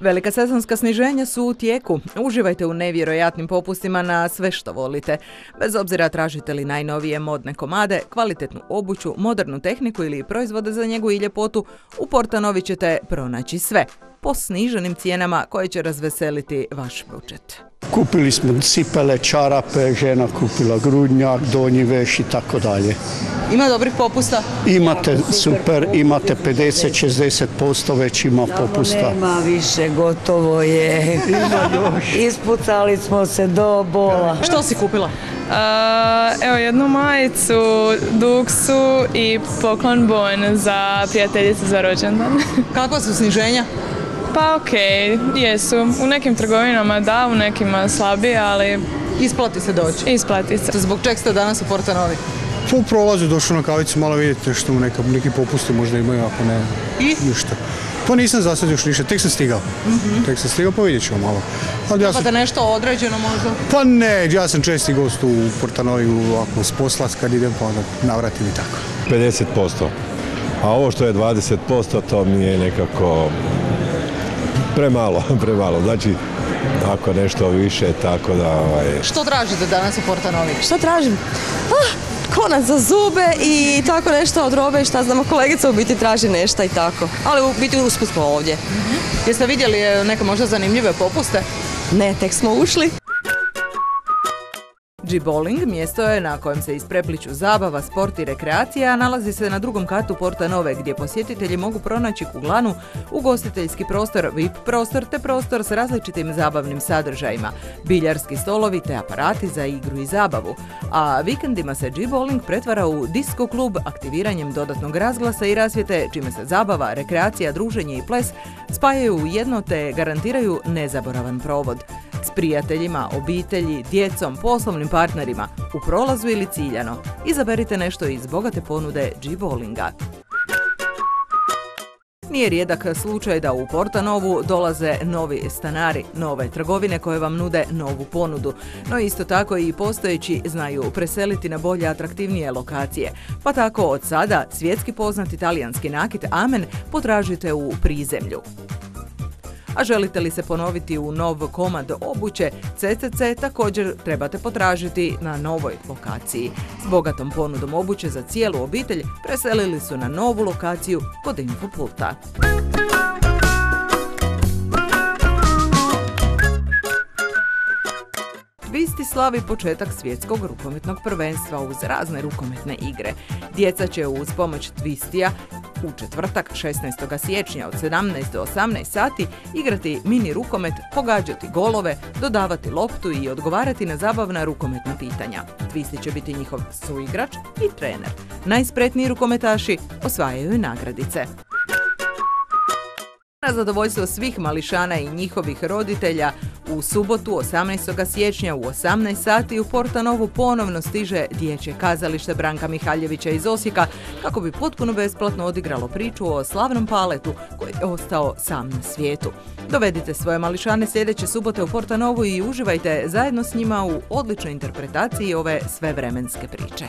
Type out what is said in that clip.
Velika sezonska sniženja su u tijeku. Uživajte u nevjerojatnim popustima na sve što volite. Bez obzira tražite li najnovije modne komade, kvalitetnu obuću, modernu tehniku ili proizvode za njegu i ljepotu, u Portanovi ćete pronaći sve. Po sniženim cijenama koje će razveseliti vaš budžet. Kupili smo cipele, čarape, žena kupila grudnjak, donji veš i tako dalje. Ima dobrih popusta? Imate super, imate 50-60% već ima popusta. Nema više, gotovo je. Ispucali smo se do bola. Što si kupila? Evo jednu majicu, duksu i poklon bon za prijateljicu za rođendan. Kakva su sniženja? Pa okej, jesu. U nekim trgovinama da, u nekima slabije, ali Isplati se doći. isplati se. Zbog čeg ste danas u Portanovi? U prolazu došao na kavicu, malo vidite što mu neki popusti možda imaju, ako ne, ništa. Pa nisam za sad još ništa, tek sam stigao. Pa vidjet ćemo malo. Trebate nešto određeno možda? Pa ne, ja sam česti gost u Portanovi, ovako s posla, kad idem pa onda navratim i tako. 50%. A ovo što je 20% to mi je nekako premalo. Znači, ako nešto više, tako da... Što tražite danas u Portanovi? Što tražim? Konac za zube i tako nešto od robe, šta znamo, kolegica u biti traži nešto i tako. Ali u biti usput smo ovdje. Jeste vidjeli neke možda zanimljive popuste? Ne, tek smo ušli. G-Bowling mjesto je na kojem se isprepliču zabava, sport i rekreacija, a nalazi se na drugom katu Portanove gdje posjetitelji mogu pronaći kuglanu, ugostiteljski prostor, VIP prostor te prostor s različitim zabavnim sadržajima, biljarski stolovi te aparati za igru i zabavu. A vikendima se G-Bowling pretvara u disco klub aktiviranjem dodatnog razglasa i rasvjete, čime se zabava, rekreacija, druženje i ples spajaju u jedno te garantiraju nezaboravan provod. S prijateljima, obitelji, djecom, poslovnim partnerima, u prolazu ili ciljano. Izaberite nešto iz bogate ponude G-Bowlinga. Nije rijedak slučaj da u Portanovu dolaze novi stanari, nove trgovine koje vam nude novu ponudu. No isto tako i postojeći znaju preseliti na bolje, atraktivnije lokacije. Pa tako od sada svjetski poznati talijanski nakit Amen potražite u prizemlju. A želite li se ponoviti u nov komad obuće, CCC također trebate potražiti na novoj lokaciji. S bogatom ponudom obuće za cijelu obitelj preselili su na novu lokaciju kod Infopulta. Twisti slavi početak svjetskog rukometnog prvenstva uz razne rukometne igre. Djeca će uz pomoć Twistija u četvrtak 16. siječnja od 17 do 18 sati igrati mini rukomet, pogađati golove, dodavati loptu i odgovarati na zabavna rukometna pitanja. Twisti će biti njihov suigrač i trener. Najspretniji rukometaši osvajaju nagradice. Na zadovoljstvo svih mališana i njihovih roditelja, u subotu 18. siječnja u 18 sati u Portanovu ponovno stiže dječje kazalište Branka Mihaljevića iz Osijeka kako bi potpuno besplatno odigralo priču o slavnom Paletu koji je ostao sam na svijetu. Dovedite svoje mališane sljedeće subote u Portanovu i uživajte zajedno s njima u odličnoj interpretaciji ove svevremenske priče.